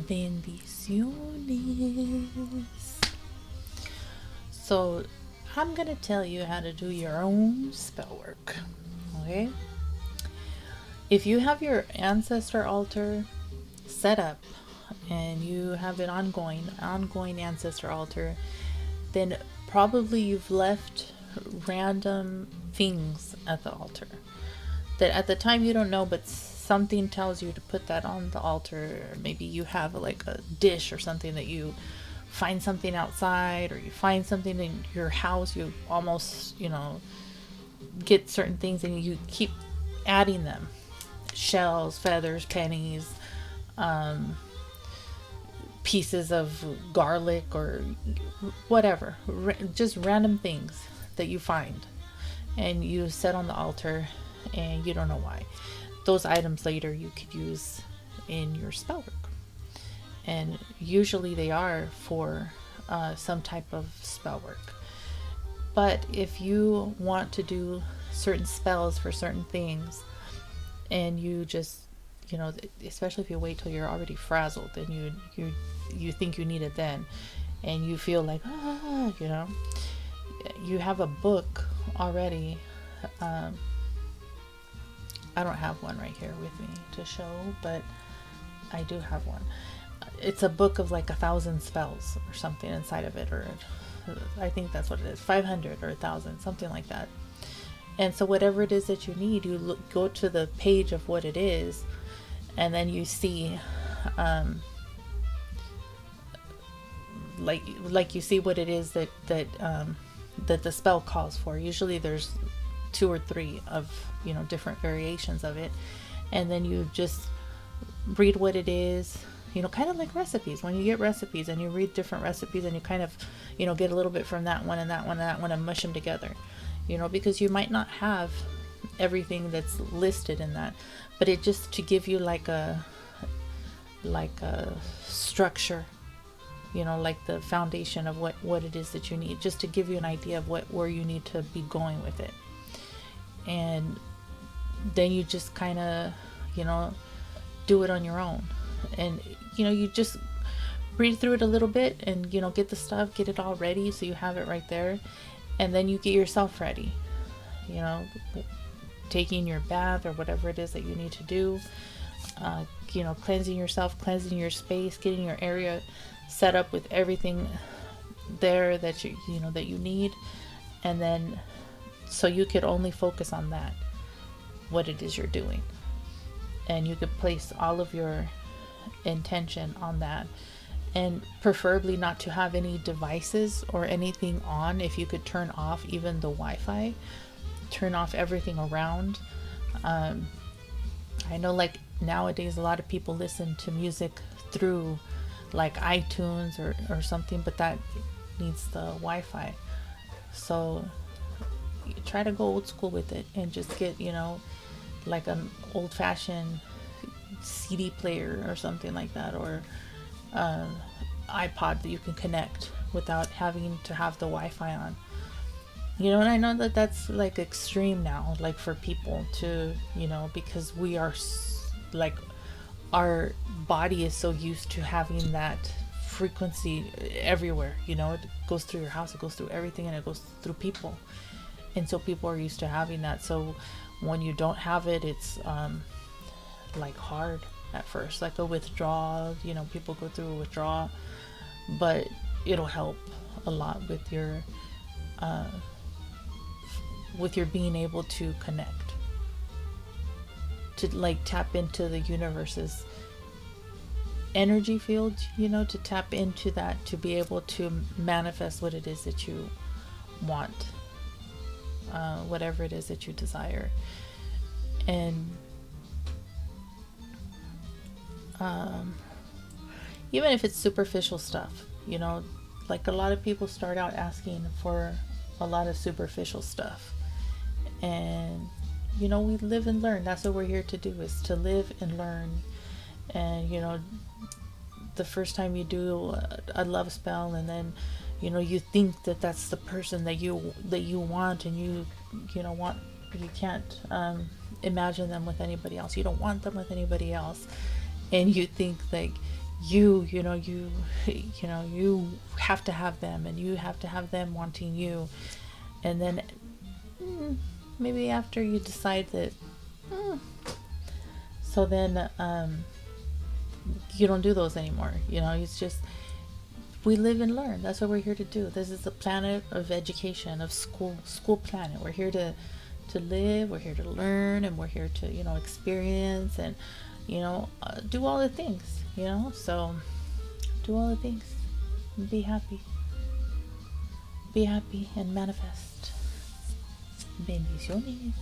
Bendiciones. So, I'm gonna tell you how to do your own spell work. Okay? If you have your ancestor altar set up and you have an ongoing ancestor altar, then probably you've left random things at the altar that at the time you don't know, but something tells you to put that on the altar. Maybe you have like a dish or something that you find something outside, or you find something in your house. You almost, get certain things and you keep adding them: shells, feathers, pennies, pieces of garlic, or whatever, just random things that you find and you set on the altar, and you don't know why. Those items later you could use in your spell work, and usually they are for some type of spell work. But if you want to do certain spells for certain things, and you just, especially if you wait till you're already frazzled and you think you need it then, and you feel like you have a book already. I don't have one right here with me to show, but I do have one. It's a book of like 1,000 spells or something inside of it, or I think that's what it is, 500 or 1,000, something like that. And so whatever it is that you need, you go to the page of what it is, and then you see, like you see what it is that the spell calls for. Usually there's 2 or 3 of different variations of it, and then you just read what it is. Kind of like recipes. When you get recipes and you read different recipes, and you kind of get a little bit from that one and that one and that one and mush them together, because you might not have everything that's listed in that, but it just to give you like a structure, like the foundation of what it is that you need, just to give you an idea of where you need to be going with it. And then you just kind of do it on your own, and you just read through it a little bit, and get the stuff, get it all ready so you have it right there, and then you get yourself ready, taking your bath or whatever it is that you need to do, cleansing yourself, cleansing your space, getting your area set up with everything there that that you need, and then so you could only focus on that, what it is you're doing, and you could place all of your intention on that, and preferably not to have any devices or anything on. If you could turn off even the Wi-Fi, turn off everything around. I know like nowadays a lot of people listen to music through like iTunes or something, but that needs the Wi-Fi. So try to go old school with it and just get like an old-fashioned CD player or something like that, or iPod that you can connect without having to have the Wi-Fi on. And I know that that's like extreme now, like for people to, because we are like, our body is so used to having that frequency everywhere. It goes through your house, it goes through everything, and it goes through people. And so people are used to having that. So when you don't have it, it's like hard at first, like a withdrawal. People go through a withdrawal, but it'll help a lot with your being able to connect, to like tap into the universe's energy field, to tap into that, to be able to manifest what it is that you want, whatever it is that you desire. And even if it's superficial stuff, like a lot of people start out asking for a lot of superficial stuff, and we live and learn. That's what we're here to do, is to live and learn. And the first time you do a love spell, and then you think that that's the person that you want, and you can't imagine them with anybody else. You don't want them with anybody else, and you think like you know, you know, you have to have them, and you have to have them wanting you. And then maybe after you decide that, so then you don't do those anymore. You know, it's just, we live and learn. That's what we're here to do. This is the planet of education, of school planet. We're here to live, we're here to learn, and we're here to, you know, experience, and, you know, do all the things, you know. So do all the things and be happy. Be happy and manifest. Bendiciones.